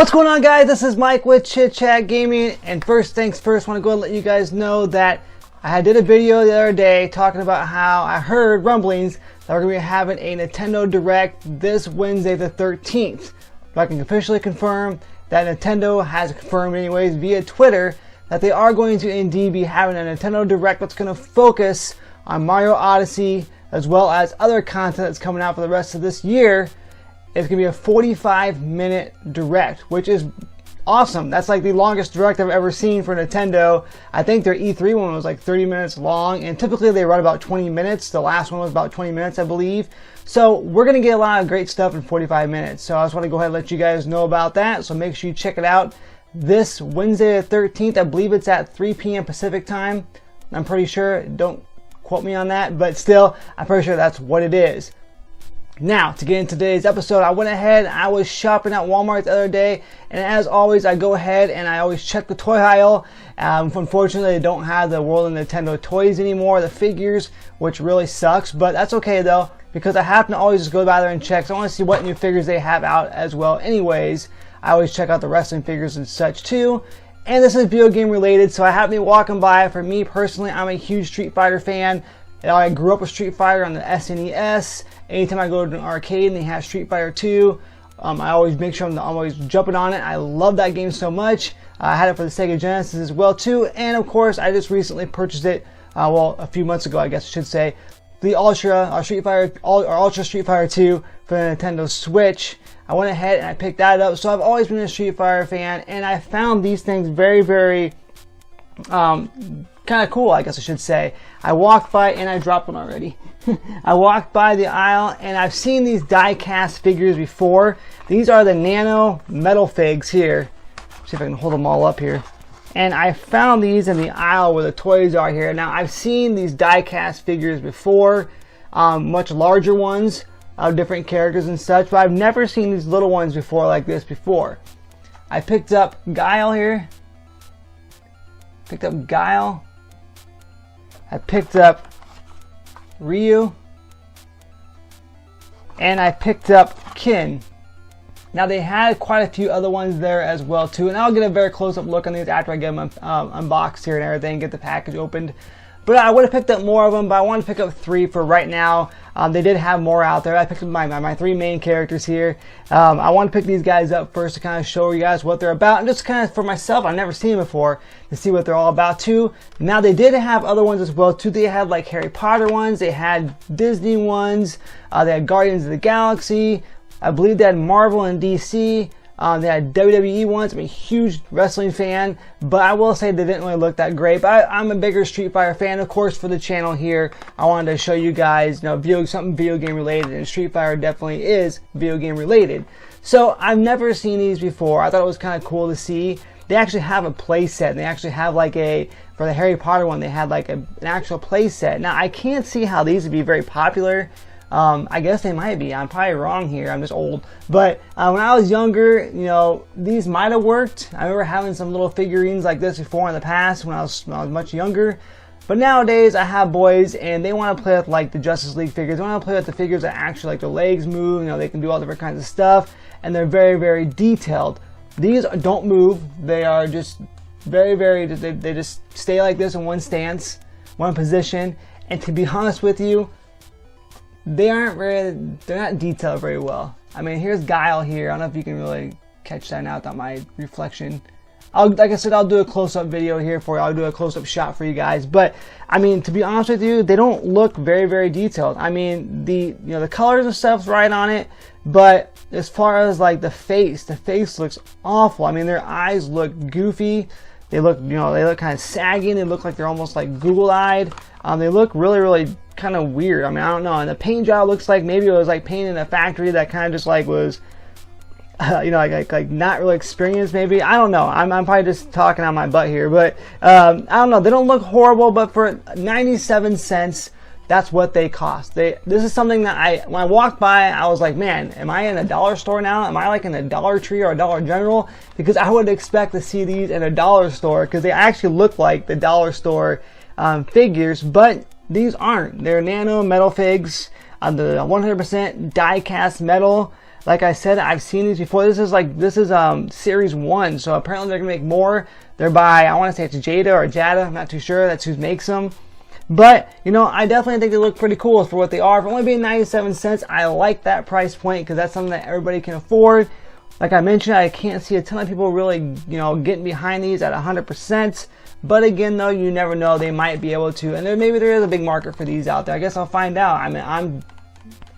What's going on, guys? This is Mike with Chit Chat Gaming, and first things first, I want to go and let you guys know that I did a video the other day talking about how I heard rumblings that we're going to be having a Nintendo Direct this Wednesday the 13th. But I can officially confirm that Nintendo has confirmed anyways via Twitter that they are going to indeed be having a Nintendo Direct that's going to focus on Mario Odyssey as well as other content that's coming out for the rest of this year. It's going to be a 45-minute Direct, which is awesome. That's like the longest Direct I've ever seen for Nintendo. I think their E3 one was like 30 minutes long, and typically they run about 20 minutes. The last one was about 20 minutes, I believe. So we're going to get a lot of great stuff in 45 minutes. So I just want to go ahead and let you guys know about that. So make sure you check it out this Wednesday the 13th. I believe it's at 3 p.m. Pacific time. I'm pretty sure. Don't quote me on that, but still, I'm pretty sure that's what it is. Now, to get into today's episode, I went ahead, I was shopping at Walmart the other day, and as always, I go ahead and I always check the toy aisle. Unfortunately, they don't have the World of Nintendo toys anymore, the figures, which really sucks, but that's okay though, because I happen to always just go by there and check, so I want to see what new figures they have out as well. Anyways, I always check out the wrestling figures and such too. And this is video game related, so I happen to be walking by. For me personally, I'm a huge Street Fighter fan. I grew up with Street Fighter on the SNES. Anytime I go to an arcade and they have Street Fighter 2, I always make sure I'm always jumping on it. I love that game so much. I had it for the Sega Genesis as well too, and of course I just recently purchased it. Well, a few months ago, I guess I should say, the Ultra Street Fighter 2 for the Nintendo Switch. I went ahead and I picked that up. So I've always been a Street Fighter fan, and I found these things very, very kind of cool, I guess I should say. I walked by, and I dropped one already. I walked by the aisle, and I've seen these die-cast figures before. These are the Nano Metalfigs here. See if I can hold them all up here. And I found these in the aisle where the toys are here. Now, I've seen these die-cast figures before, much larger ones of different characters and such, but I've never seen these little ones before like this before. I picked up Guile here. Picked up Guile. I picked up Ryu. And I picked up Kin. Now they had quite a few other ones there as well too, and I'll get a very close-up look on these after I get them unboxed here and everything, get the package opened. But I would have picked up more of them, but I want to pick up 3 for right now. They did have more out there. I picked up my 3 main characters here. I want to pick these guys up first to kind of show you guys what they're about, and just kind of for myself, I've never seen them before, to see what they're all about too. Now they did have other ones as well too. They had like Harry Potter ones, they had Disney ones, they had Guardians of the Galaxy. I believe they had Marvel and DC. They had WWE ones. I'm a huge wrestling fan, but I will say they didn't really look that great. But I'm a bigger Street Fighter fan, of course, for the channel here. I wanted to show you guys, something video game related, and Street Fighter definitely is video game related. So I've never seen these before. I thought it was kind of cool to see. They actually have a play set, and they actually have like for the Harry Potter one, they had like an actual play set. Now I can't see how these would be very popular. I guess they might be. I'm probably wrong here. I'm just old. But when I was younger, these might have worked. I remember having some little figurines like this before in the past when I was much younger. But nowadays, I have boys, and they want to play with like the Justice League figures. They want to play with the figures that actually like their legs move. They can do all different kinds of stuff, and they're very, very detailed. These don't move. They are just very, very. They just stay like this in one stance, one position. And to be honest with you, they're not detailed very well. I mean, here's Guile here. I don't know if you can really catch that now without my reflection. Like I said, I'll do a close-up video here for you. I'll do a close-up shot for you guys. But I mean, to be honest with you, they don't look very, very detailed. I mean, the colors and stuff's right on it, but as far as like the face looks awful. I mean, their eyes look goofy. They look kind of saggy. They look like they're almost like Google-eyed. They look really, really kind of weird. I mean, I don't know. And the paint job looks like maybe it was like painted in a factory that kind of just like was, like not really experienced. Maybe, I don't know. I'm probably just talking on my butt here, but I don't know. They don't look horrible, but for 97 cents, that's what they cost. This is something that when I walked by, I was like, man, am I in a dollar store now? Am I like in a Dollar Tree or a Dollar General? Because I would expect to see these in a dollar store, because they actually look like the dollar store figures, but these aren't. They're Nano Metalfigs, the 100% die-cast metal. Like I said, I've seen these before. This is series 1, so apparently they're gonna make more. They're by, I want to say it's Jada or Jada, I'm not too sure. That's who makes them. But, you know, I definitely think they look pretty cool for what they are. For only being 97 cents, I like that price point because that's something that everybody can afford. Like I mentioned, I can't see a ton of people really, you know, getting behind these at 100%. But again, though, you never know. They might be able to. And maybe there is a big market for these out there. I guess I'll find out. I mean,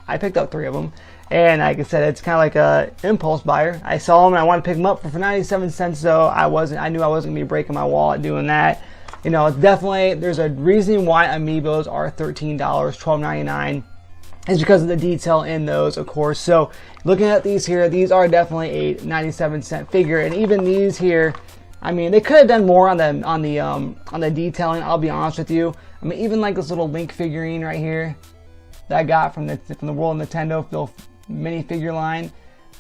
I picked up 3 of them. And like I said, it's kind of like a impulse buyer. I saw them and I wanted to pick them up. But for 97 cents, though, I knew I wasn't going to be breaking my wallet doing that. You know, it's definitely, there's a reason why Amiibos are $13, $12.99. It's because of the detail in those, of course. So looking at these here, these are definitely a 97-cent figure. And even these here, I mean, they could have done more on the detailing, I'll be honest with you. I mean, even like this little Link figurine right here that I got from the World Nintendo mini figure line.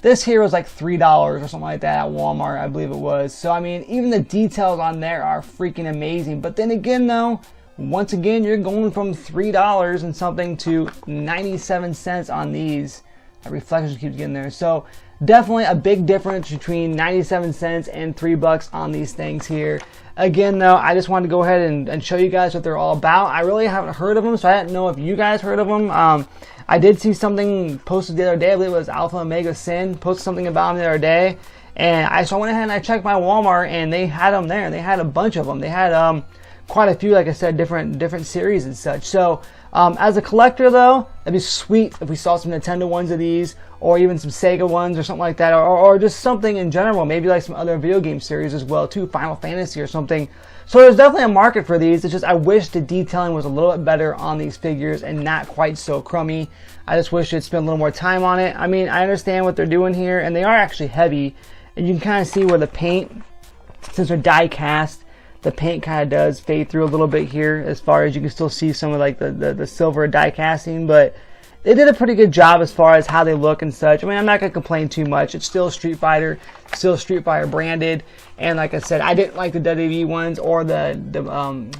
This here was like $3 or something like that at Walmart, I believe it was. So I mean, even the details on there are freaking amazing. But then again, though, once again, you're going from $3 and something to 97 cents on these. That reflection keeps getting there. So definitely a big difference between 97 cents and $3 on these things here. Again, though, I just wanted to go ahead and show you guys what they're all about. I really haven't heard of them, so I didn't know if you guys heard of them. I did see something posted the other day. I believe it was Alpha Omega Sin posted something about them the other day. And so I went ahead and I checked my Walmart, and they had them there. They had a bunch of them. They had quite a few, like I said, different series and such. So as a collector, though, it'd be sweet if we saw some Nintendo ones of these, or even some Sega ones or something like that, or just something in general, maybe like some other video game series as well too, Final Fantasy or something. So there's definitely a market for these. It's just I wish the detailing was a little bit better on these figures and not quite so crummy. I just wish they'd spend a little more time on it. I mean, I understand what they're doing here, and they are actually heavy, and you can kind of see where the paint, since they're die cast, the paint kind of does fade through a little bit here, as far as you can still see some of like the silver die casting, but they did a pretty good job as far as how they look and such. I mean, I'm not going to complain too much. It's still Street Fighter branded, and like I said, I didn't like the WWE ones or the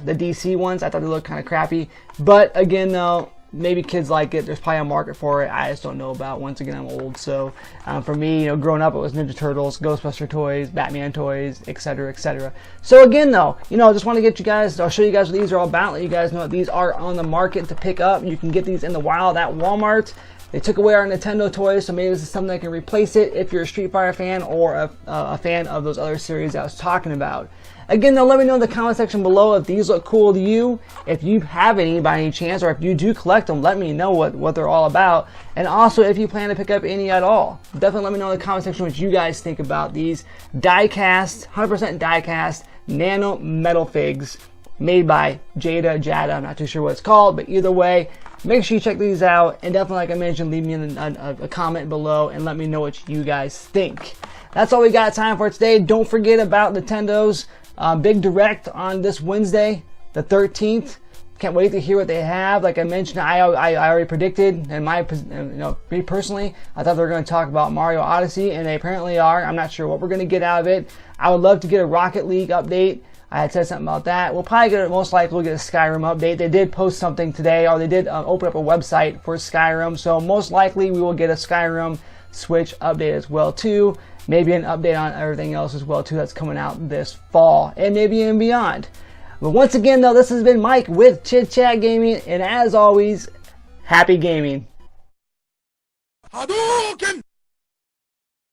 DC ones. I thought they looked kind of crappy, but again, though, maybe kids like it. There's probably a market for it. I just don't know about. Once again, I'm old, so for me, you know, growing up, it was Ninja Turtles, Ghostbuster toys, Batman toys, etc., etc. So again, though, you know, I just want to get you guys. I'll show you guys what these are all about. Let you guys know that these are on the market to pick up. You can get these in the wild at Walmart. They took away our Nintendo toys, so maybe this is something that can replace it if you're a Street Fighter fan or a fan of those other series I was talking about. Again, though, let me know in the comment section below if these look cool to you, if you have any by any chance, or if you do collect them, let me know what they're all about. And also, if you plan to pick up any at all, definitely let me know in the comment section what you guys think about these die-cast, 100% die-cast Nano Metalfigs made by Jada. I'm not too sure what it's called, but either way, make sure you check these out. And definitely, like I mentioned, leave me a comment below and let me know what you guys think. That's all we got time for today. Don't forget about Nintendo's big direct on this Wednesday, the 13th. Can't wait to hear what they have. Like I mentioned, I already predicted, and me personally, I thought they were going to talk about Mario Odyssey, and they apparently are. I'm not sure what we're going to get out of it. I would love to get a Rocket League update. I had said something about that. We'll probably most likely we'll get a Skyrim update. They did post something today, or they did open up a website for Skyrim, so most likely we will get a Skyrim Switch update as well too. Maybe an update on everything else as well too that's coming out this fall and maybe even beyond. But once again, though, this has been Mike with Chit Chat Gaming, and as always, happy gaming. Hadouken!